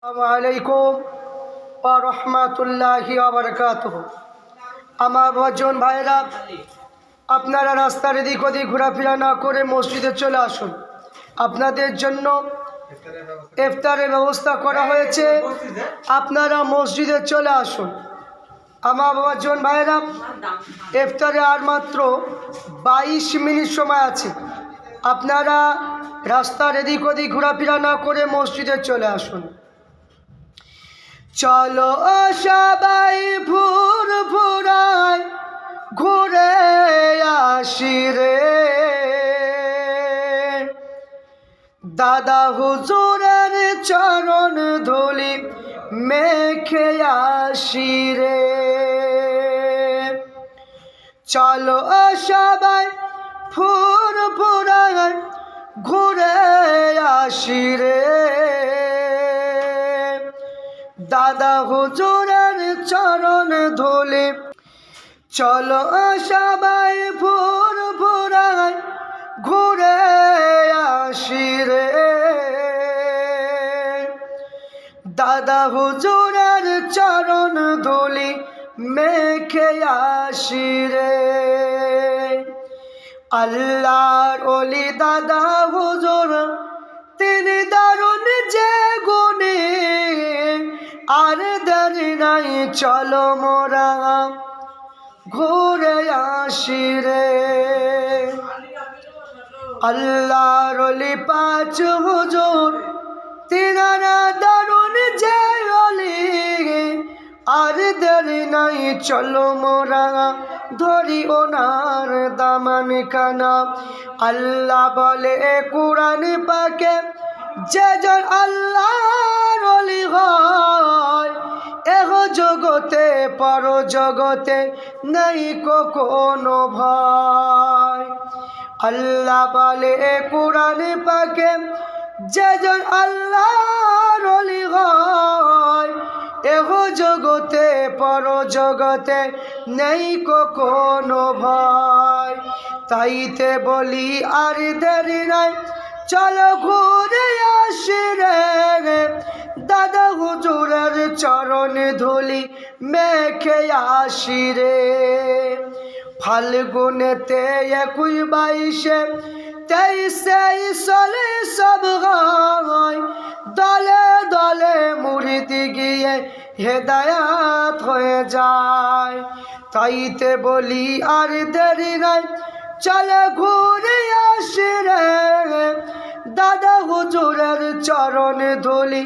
আসসালামু ওয়া রাহমাতুল্লাহি ওয়া বারাকাতুহু। আমার বজন ভাইরা, আপনারা রাস্তার এদিক ওদিক ঘোরাফেরা না করে মসজিদে চলে আসুন। আপনাদের জন্য ইফতারের ব্যবস্থা করা হয়েছে, আপনারা মসজিদে চলে আসুন। আমার বজন ভাইরা, ইফতারে আর মাত্র 22 মিনিট সময় আছে। আপনারা রাস্তার এদিক ওদিক ঘোরাফেরা না করে মসজিদে চলে আসুন। চলো সবাই ভোর ভোরায় ঘুরে আসি রে, দাদা হুজুরের চরণ ধুলি মেখে আসি রে। চলো সবাই ভোর ভোরায় ঘুরে আসি রে, দাদা হুজুরের চরণ ধুলি। চলো সবাই ভোর ভোরায় ঘুরে আসি রে, দাদা হুজুরের চরণ ধুলি মেখে আসি রে। আল্লাহর ওলি দাদা হুজুর, তিনি দারুণ যে গুণী, আর দেরি নাই চলো মোরা ঘুরে আসি রে। আল্লাহর ওলি পাঁচ হুজুর, তিনারা দারুণ যে ওলি, আর দেরি নাই চলো মোরা ধরি ওনার দামান খানা। আল্লাহ বলে কুরআন পাকে, যে জন আল্লাহর ওলি হয়, এহ জগতে পর জগতে নেই কোনো ভয়। আল্লাহ বলে কুরআন পাকে, যে জন আল্লাহর ওলি হয়, এহ জগতে পর জগতে নেই কোনো ভয়। তাইতে বলি আর দেরি নাই চলো ঘুরে আসি রে, দাদা হুজুরের চরণ ধুলি মেখে আসি রে। ফাল্গুনেতে 21, 22, 23 চলে সব গায়, দলে দলে মুরিদ গিয়ে হেদায়াত হয়ে যায়। তাইতে বলি আর দেরি নাই চলে ঘুরে আসি রে, দাদা হুজুরের চরণ ধুলি